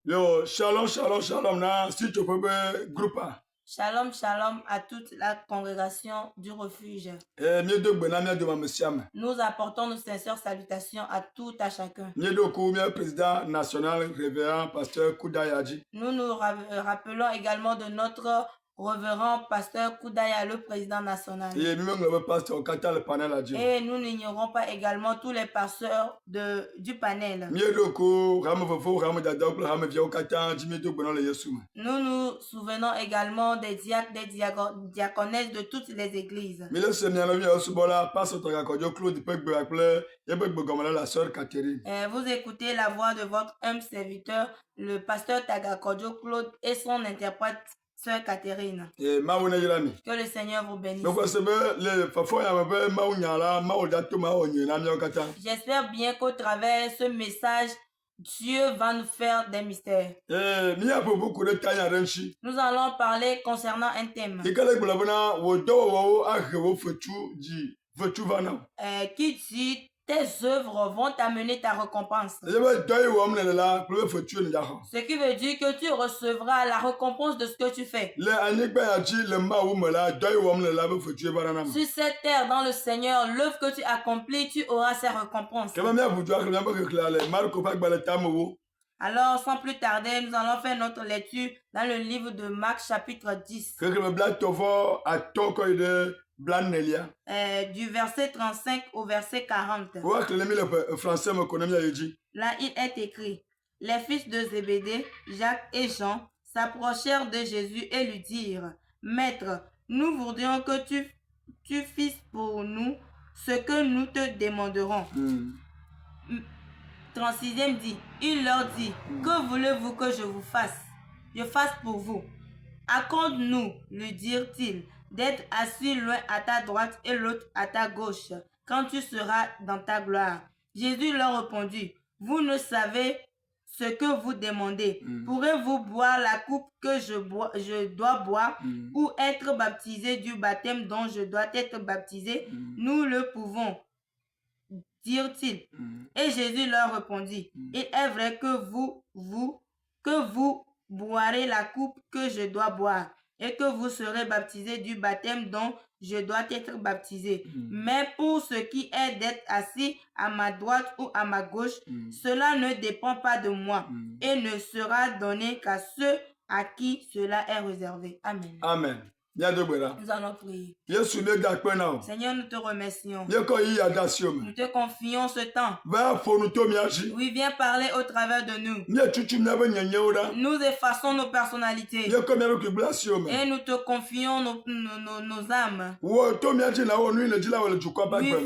Yo, shalom, shalom, shalom, na, si tu peux be groupe. Shalom, shalom à toute la congrégation du refuge. Mieux de bena, mieux de mamessiam. Nous apportons nos sincères salutations à tout à chacun. Mieux de kou, mieux président national, révérend pasteur Koudayaji. Nous nous rappelons également de notre révérend pasteur Koudaya, le président national. Et même le pasteur Kata le panel a dit. Et nous n'ignorons pas également tous les pasteurs du panel. Mieux de kou, rame fofo, rame dadok, rame vieux Kata, Jimmy de bena le yesoum. Nous nous souvenons également des diacres, des diaconesses de toutes les églises. Mais le Seigneur le vieux Subola, passe au Tagakodio, Claude Pek Beakle, Yebek Begomala, la sœur Catherine. Vous écoutez la voix de votre humble serviteur, le pasteur Tagakodio Claude et son interprète, sœur Catherine. Et Maouna Yelami. Que le Seigneur vous bénisse. Donc, c'est le Fafo Yamabe, Maounyala, Maodato, Maounyana, Kata. J'espère bien qu'au travers ce message, Dieu va nous faire des mystères. Nous allons parler concernant un thème qui dit tes œuvres vont t'amener ta récompense. Ce qui veut dire que tu recevras la récompense de ce que tu fais. Sur cette terre, dans le Seigneur, l'œuvre que tu accomplis, tu auras ses récompenses. Alors, sans plus tarder, nous allons faire notre lecture dans le livre de Marc, chapitre 10. Du verset 35 au verset 40. Là, il est écrit: les fils de Zébédée, Jacques et Jean, s'approchèrent de Jésus et lui dirent: Maître, nous voudrions que tu fasses pour nous ce que nous te demanderons. 36e dit, il leur dit: que voulez-vous que je vous fasse? Je fasse pour vous. Accorde-nous, lui dirent-ils, d'être assis l'un à ta droite et l'autre à ta gauche, quand tu seras dans ta gloire. Jésus leur répondit: vous ne savez ce que vous demandez. Pourrez-vous boire la coupe que je dois boire, ou être baptisé du baptême dont je dois être baptisé? Nous le pouvons, dirent-ils. Et Jésus leur répondit: il est vrai que vous boirez la coupe que je dois boire, et que vous serez baptisés du baptême dont je dois être baptisé. Mais pour ce qui est d'être assis à ma droite ou à ma gauche, cela ne dépend pas de moi, et ne sera donné qu'à ceux à qui cela est réservé. Amen. Amen. Nous allons prier. Seigneur, nous te remercions. Nous te confions ce temps. Oui, viens parler au travers de nous. Nous effaçons nos personnalités. Et nous te confions nos âmes. Oui,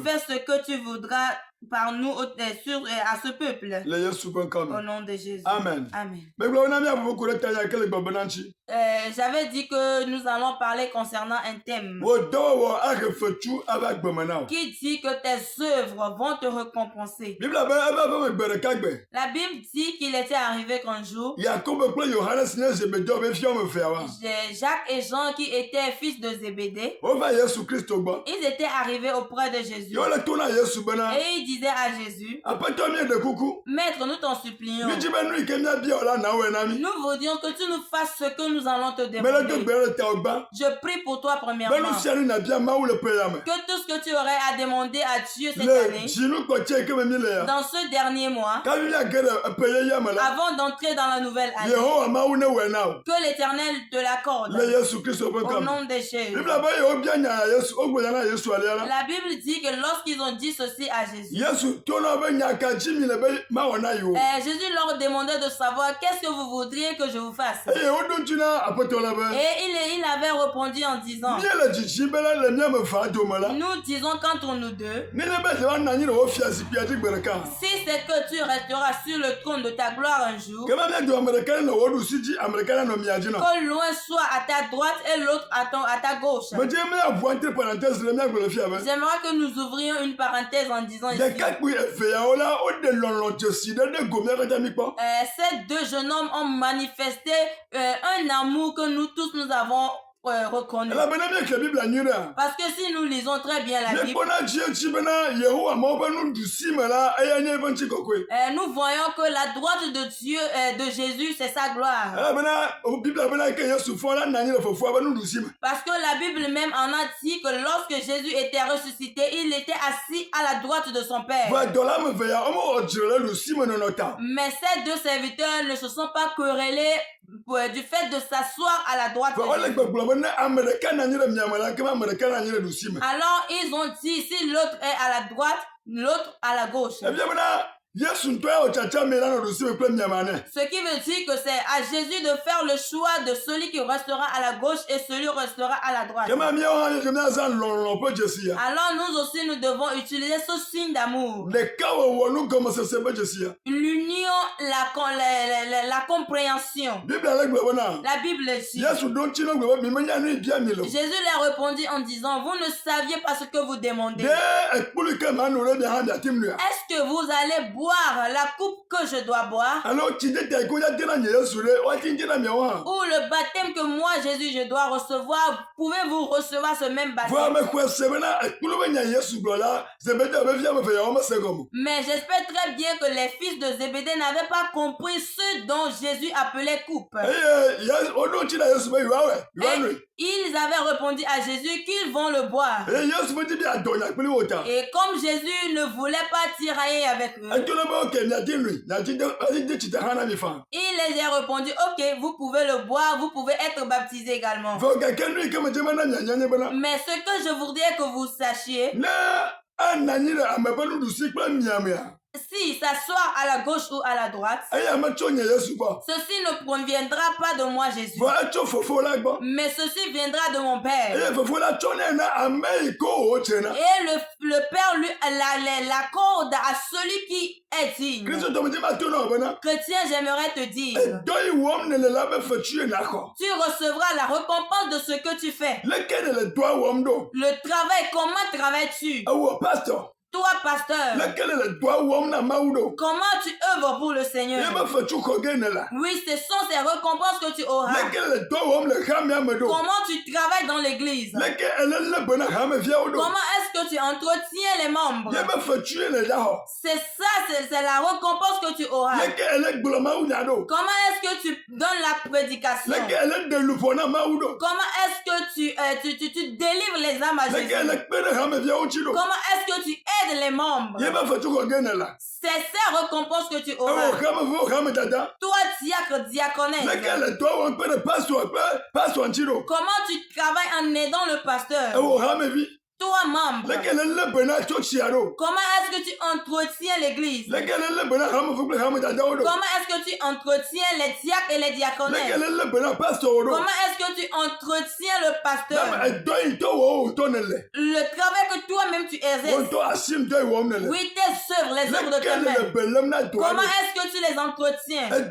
fais ce que tu voudras par nous à ce peuple. Au nom de Jésus. Amen. Amen. J'avais dit que nous allons parler concernant un thème qui dit que tes œuvres vont te récompenser. La Bible dit qu'il était arrivé qu'un jour, Jacques et Jean, qui étaient fils de Zébédée, ils étaient arrivés auprès de Jésus. Et ils disaient à Jésus: Maître, nous t'en supplions, nous voudrions que tu nous fasses ce que nous allons te demander. Je prie pour toi premièrement, que tout ce que tu aurais à demander à Dieu cette année, dans ce dernier mois, avant d'entrer dans la nouvelle année, que l'Éternel te l'accorde. Au nom de Jésus. La Bible dit que lorsqu'ils ont dit ceci à Jésus, Jésus leur demandait de savoir: qu'est-ce que vous voudriez que je vous fasse? Et il avait répondu en disant: nous disons qu'entre nous deux, si c'est que tu resteras sur le trône de ta gloire un jour, que l'un soit à ta droite et l'autre à ta gauche. J'aimerais que nous ouvrions une parenthèse en disant ici, ces deux jeunes hommes ont manifesté un amour que nous tous nous avons reconnu. Parce que si nous lisons très bien la Bible, nous voyons que la droite de Dieu, de Jésus, c'est sa gloire. Parce que la Bible même en a dit que lorsque Jésus était ressuscité, il était assis à la droite de son Père. Mais ces deux serviteurs ne se sont pas querellés du fait de s'asseoir à la droite de Jésus. Alors ils ont dit, si l'autre est à la droite, l'autre à la gauche. Ce qui veut dire que c'est à Jésus de faire le choix de celui qui restera à la gauche et celui qui restera à la droite. Alors nous aussi, nous devons utiliser ce signe d'amour. L'union, la compréhension. La Bible dit. Jésus leur répondit en disant, vous ne saviez pas ce que vous demandez. Est-ce que vous allez boire la coupe que je dois boire? Ou le baptême que moi, Jésus, je dois recevoir? Pouvez-vous recevoir ce même baptême? Mais j'espère très bien que les fils de Zébédée n'avaient pas compris ce dont Jésus appelait coupe. Et ils avaient répondu à Jésus qu'ils vont le boire. Et comme Jésus ne voulait pas tirailler avec eux, il les a répondu, ok, vous pouvez le boire, vous pouvez être baptisé également. Mais ce que je voudrais que vous sachiez, si s'asseoir à la gauche ou à la droite, ceci ne proviendra pas de moi, Jésus, mais ceci viendra de mon Père. Et le Père lui l'accorde à celui qui est digne. Chrétien, j'aimerais te dire, tu recevras la récompense de ce que tu fais. Le travail, comment travailles-tu? Toi, pasteur, comment tu œuvres pour le Seigneur? Oui, ce sont ces récompenses que tu auras. Comment tu travailles dans l'église? Comment est-ce que tu entretiens les membres? C'est ça, c'est la récompense que tu auras. Comment est-ce que tu donnes la prédication? Comment est-ce que tu délivres les âmes à Jésus? Comment est-ce que tu aides les membres? C'est ces récompenses que tu auras. Toi, diacre, diaconesse, comment tu travailles en aidant le pasteur? Toi, membre, comment est-ce que tu entretiens l'église? Comment est-ce que tu entretiens les diacres et les diaconesses? Comment est-ce que tu entretiens le pasteur? Le travail que toi-même tu exerces. Oui, tes œuvres, les œuvres de tes mains. Comment est-ce que tu les entretiens? Quels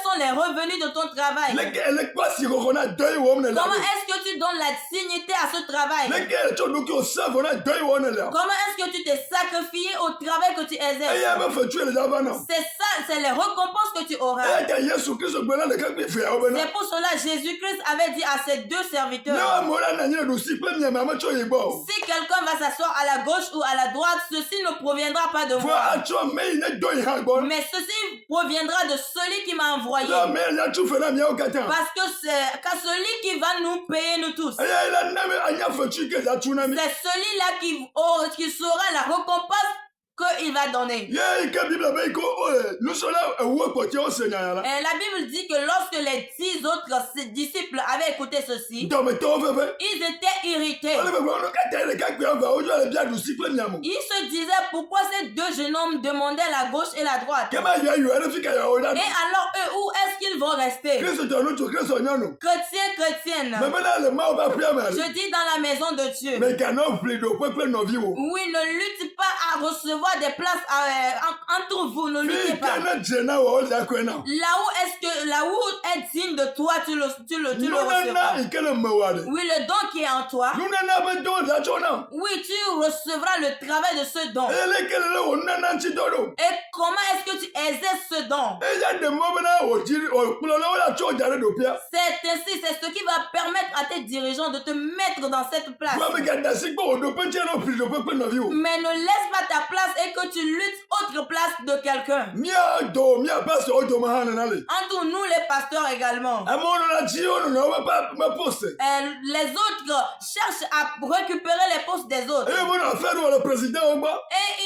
sont les revenus de ton travail? Comment est-ce que tu donnes la dignité à ce travail? Comment est-ce que tu t'es sacrifié au travail que tu exerces? C'est ça, c'est les récompenses que tu auras. C'est pour cela Jésus-Christ avait dit à ses deux serviteurs, si quelqu'un va s'asseoir à la gauche ou à la droite, ceci ne proviendra pas de moi, mais ceci proviendra de celui qui m'a envoyé. Parce que c'est celui qui va nous payer nous tous. C'est celui-là qui saura la récompense qu'il va donner. Et la Bible dit que lorsque les 10 autres disciples avaient écouté ceci, ils étaient irrités. Ils se disaient pourquoi ces deux jeunes hommes demandaient la gauche et la droite. Et alors eux, où est-ce qu'ils vont rester? Chrétiens, chrétiennes, je dis dans la maison de Dieu, oui, ne lutte pas à recevoir des places entre vous, ne luttez pas. Là où est digne de toi, tu le recevras. Oui, le don qui est en toi, oui, tu recevras le travail de ce don. Et comment est-ce que tu exerce ce don. C'est ainsi, c'est ce qui va permettre à tes dirigeants de te mettre dans cette place. Mais ne laisse pas ta place et que tu luttes autre place de quelqu'un. Entre nous les pasteurs également. Les autres cherchent à récupérer les postes des autres. Et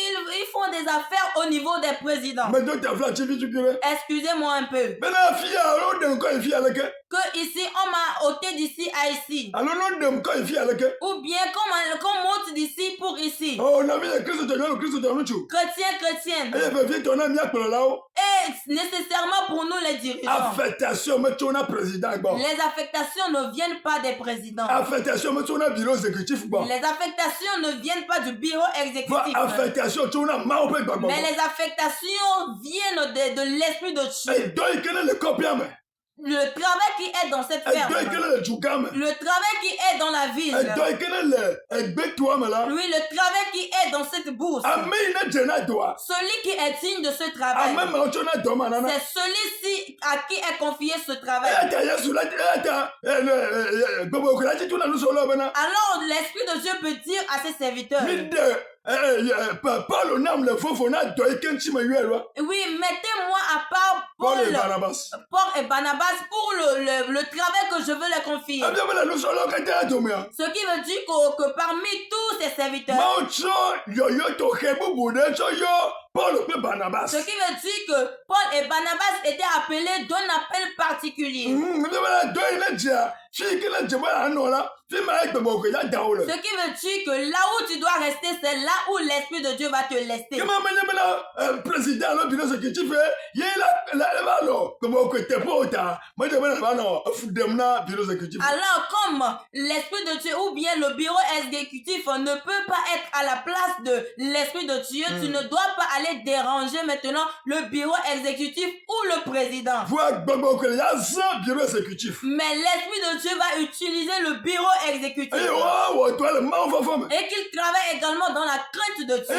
ils font des affaires au niveau des présidents. Excusez-moi un peu. Que ici, on m'a ôté d'ici à ici. Ou bien qu'on monte d'ici pour ici. Chrétien, chrétienne. Et nécessairement pour nous les dirigeants. Les affectations ne viennent pas des présidents. Les affectations ne viennent pas du bureau exécutif. Mais les affectations viennent de l'esprit de Dieu. Le travail qui est dans cette ferme. Le travail qui est dans la ville. Oui, le travail qui est dans cette bourse. Celui qui est digne de ce travail. C'est celui-ci à qui est confié ce travail. Alors l'Esprit de Dieu peut dire à ses serviteurs. Oui, mettez-moi à part Paul et Barnabas pour le travail que je veux leur confier. Ce qui veut dire que parmi tous ces serviteurs, ce qui veut dire que Paul et Barnabas étaient appelés d'un appel particulier. Ce qui veut dire que là où tu dois rester, c'est là où l'Esprit de Dieu va te laisser. Alors comme l'Esprit de Dieu ou bien le bureau exécutif ne peut pas être à la place de l'Esprit de Dieu, tu ne dois pas aller déranger maintenant le bureau exécutif ou le président. Mais l'Esprit de Dieu va utiliser le bureau exécutif. Et qu'il travaille également dans la crainte de Dieu.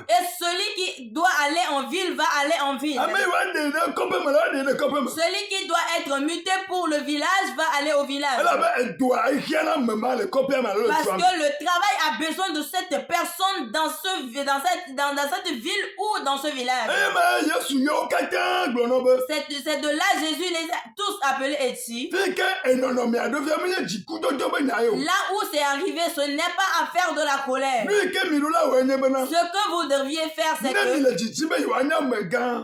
Et celui qui doit aller en ville va aller en ville. Celui qui doit être muté pour le village va aller au village. Parce que le travail a besoin de cette personne dans cette ville ou dans ce village. C'est de là Jésus les a tous appelés ici. Là où c'est arrivé, ce n'est pas à faire de la colère. Ce que vous deviez faire, c'est que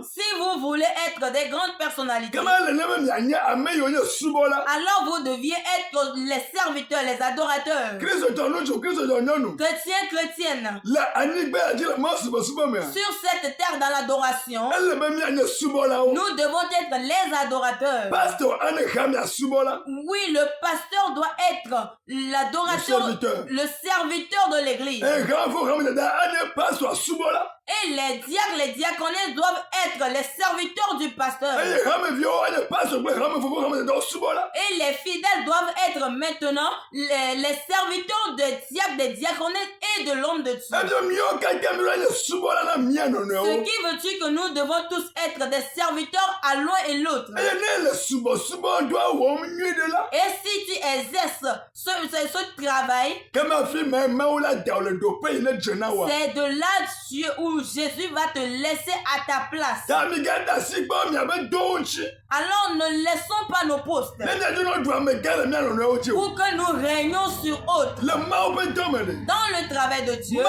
si vous voulez être des grandes personnalités, alors vous deviez être les serviteurs, les adorateurs. Chrétiens, chrétiennes. Sur cette terre dans l'adoration, nous devons être les adorateurs. Oui, le pasteur doit être l'adorateur, le serviteur de l'église. Et les diacres, les diaconesses doivent être les serviteurs du pasteur. Et les fidèles doivent être maintenant les serviteurs des diacres, des diaconesses et de l'homme de Dieu. Ce qui veut dire que nous devons tous être des serviteurs à l'un et l'autre. Et si tu exerces ce travail, c'est de là Dieu où Jésus va te laisser à ta place. Alors ne laissons pas nos postes pour que nous régnons sur autres. Dans le travail de Dieu,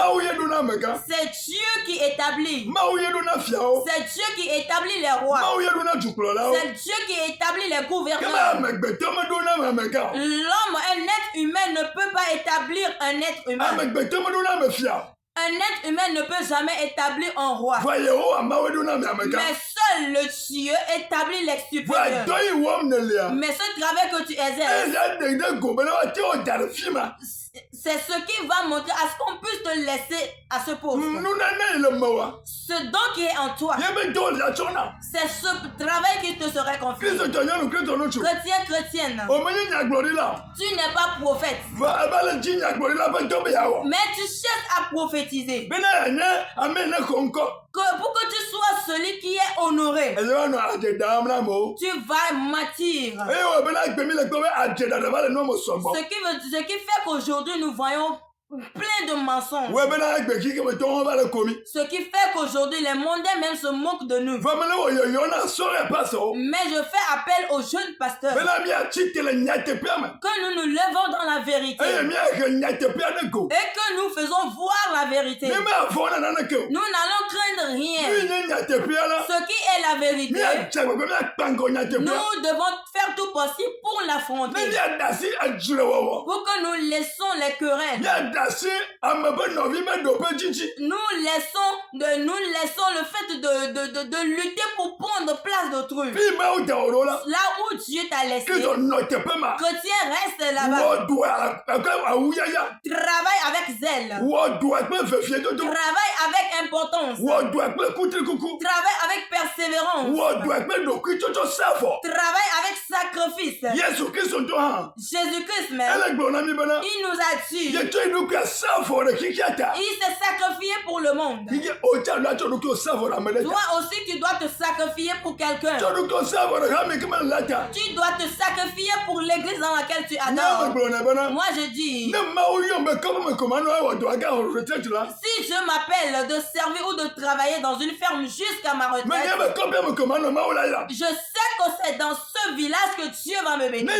c'est Dieu qui établit. C'est Dieu qui établit les rois. C'est Dieu qui établit les gouverneurs. L'homme, un être humain ne peut pas établir un être humain. Un être humain ne peut jamais établir un roi. Mais seul le Dieu établit les supérieurs. Mais ce travail que tu exerces, c'est ce qui va montrer à ce qu'on puisse te laisser à ce poste. Ce don qui est en toi, c'est ce travail qui te serait confié. Chrétien, chrétienne, tu n'es pas prophète, mais tu cherches à prophétiser. Pour celui qui est honoré, tu vas mentir. Ce qui fait qu'aujourd'hui nous voyons plein de mensonges. Ce qui fait qu'aujourd'hui les mondains même se moquent de nous. Mais je fais appel aux jeunes pasteurs que nous nous levons dans la vérité et que nous faisons voir la vérité. Nous n'allons craindre rien. Ce qui est la vérité, nous devons faire tout possible pour l'affronter, pour que nous laissons les querelles. Nous laissons le fait de lutter pour prendre place d'autrui. Là où Dieu t'a laissé, chrétien reste là-bas. Travaille avec zèle. Travaille avec importance. Travaille avec persévérance. Travaille avec sacrifice. Jésus-Christ même, il nous a dit, il s'est sacrifié pour le monde. Toi aussi, tu dois te sacrifier pour quelqu'un. Tu dois te sacrifier pour l'église dans laquelle tu adores. Moi, je dis, si je m'appelle de servir ou de travailler dans une ferme jusqu'à ma retraite, je sais que c'est dans ce village que Dieu va me bénir.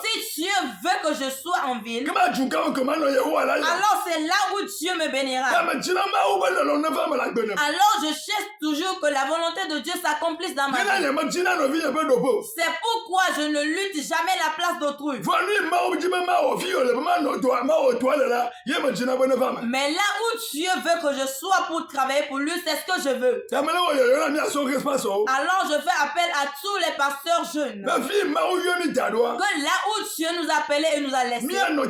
Si Dieu veut que je sois en ville, alors c'est là où Dieu me bénira. Alors je cherche toujours que la volonté de Dieu s'accomplisse dans ma vie. C'est pourquoi je ne lutte jamais la place d'autrui. Mais là où Dieu veut que je sois pour travailler pour lui, c'est ce que je veux. Alors je fais appel à tous les pasteurs jeunes, que là où Dieu nous a appelés et nous a laissés, que nous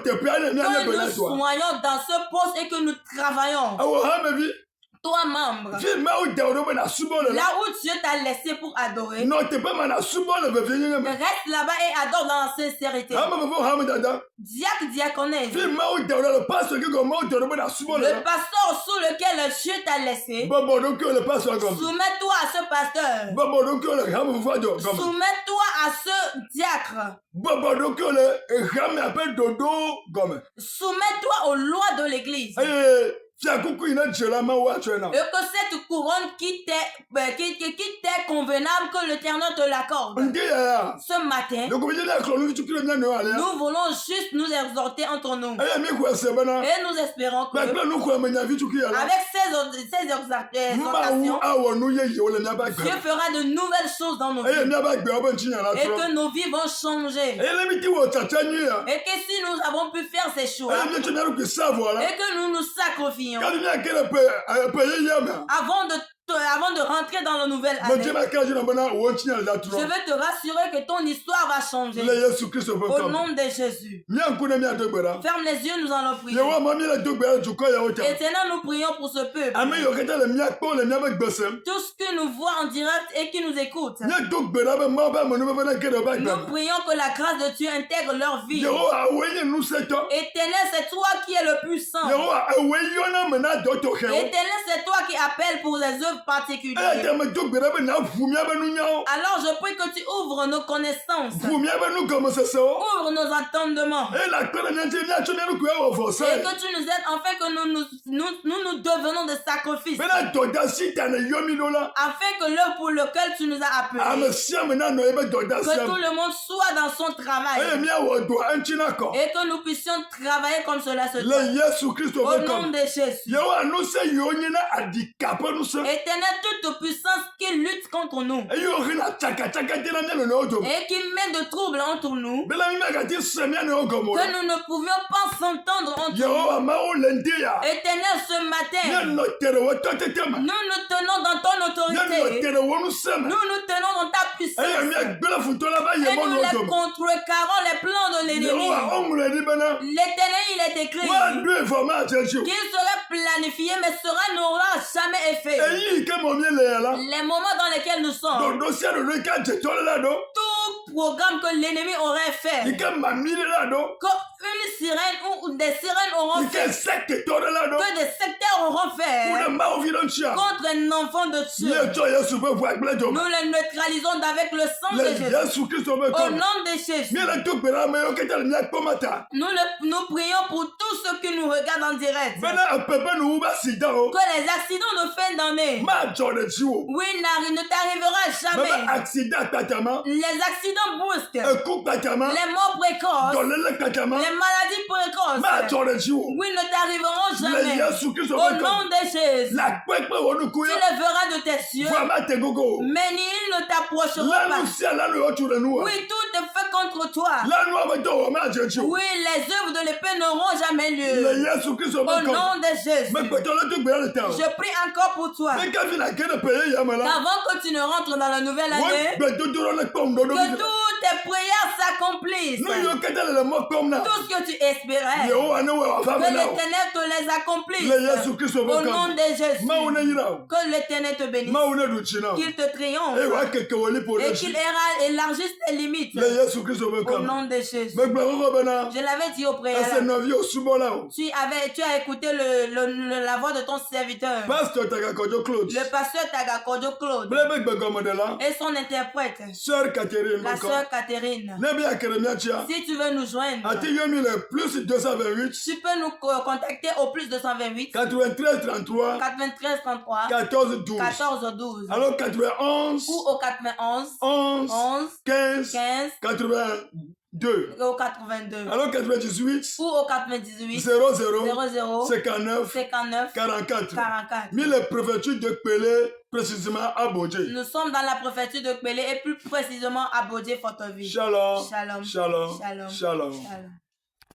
soyons dans ce poste et que nous travaillons. Toi, membre, là où Dieu t'a laissé pour adorer, reste là-bas et adore dans la sincérité. Diacre, diaconesse, le pasteur sous lequel Dieu t'a laissé, soumets-toi à ce pasteur, soumets-toi à ce diacre, soumets-toi aux lois de l'église. Et que cette couronne qui t'est convenable, que l'Éternel te l'accorde. Ce matin, nous voulons juste nous exhorter entre nous. Et nous espérons que avec ces exhortations, Dieu fera de nouvelles choses dans nos vies. Et que nos vies vont changer. Et que si nous avons pu faire ces choix, et que nous nous sacrifions avant de rentrer dans la nouvelle année, je veux te rassurer que ton histoire va changer. Au nom de Jésus. Ferme les yeux, nous allons prier. Éternel, nous prions pour ce peuple. Tous ce que nous voient en direct et qui nous écoutent. Nous prions que la grâce de Dieu intègre leur vie. Éternel, c'est toi qui es le puissant. Éternel, c'est toi qui appelles pour les œuvres particulières. Alors je prie que tu ouvres nos connaissances, ouvre nos entendements, et que tu nous aides afin que nous devenons des sacrifices, afin que l'œuvre pour laquelle tu nous as appelés, que tout le monde soit dans son travail, et que nous puissions travailler comme cela se doit. Au nom de Jésus. Éternel, toute puissance qui lutte contre nous et qui met de troubles entre nous, que nous ne pouvions pas s'entendre entre nous. Éternel, ce matin, nous nous tenons dans ton autorité, nous nous tenons dans ta puissance, et nous les contrecarrons les plans de l'ennemi. L'Éternel, il est écrit qu'il serait planifié mais n'aura jamais effet. Les moments dans lesquels nous sommes, tout programme que l'ennemi aurait fait, qu'une une sirène ou des sirènes auront fait, que des sectaires auront fait contre un enfant de Dieu. Nous les neutralisons avec le sang de Jésus. Au nom de Jésus. Nous prions pour tous ceux qui nous regardent en direct. Que les accidents de fin d'année, oui, ne t'arrivera jamais. Les accidents brusques, les morts précoces, les maladies précoces, oui, ne t'arriveront jamais. Au nom de Jésus, tu les verras de tes yeux, mais ils ne t'approcheront pas. Oui, tout est fait contre toi. Oui, les œuvres de l'épée n'auront jamais lieu. Au nom de Jésus, je prie encore pour toi. Qu'avant que tu ne rentres dans la nouvelle année, que toutes tes prières s'accomplissent. Tout ce que tu espérais, que l'Éternel te les accomplisse. Au nom de Jésus, que l'Éternel te bénisse, qu'il te triomphe et qu'il élargisse tes limites. Au nom de Jésus. Je l'avais dit au préalable. Tu as écouté la voix de ton serviteur, le pasteur Tagakojo Claude, et son interprète, la sœur Catherine. Si tu veux nous joindre, tu peux nous contacter au plus 228 93 33 14 12. Alors 91 ou au 91 11 15 82. Au 82. Alors 98 ou au 98 00 59 44. Mille préfecture de Pelé, précisément à Bodje. Nous sommes dans la préfecture de Pelé et plus précisément à Bodje, Forteville. Shalom. Shalom. Shalom. Shalom. Shalom. Shalom.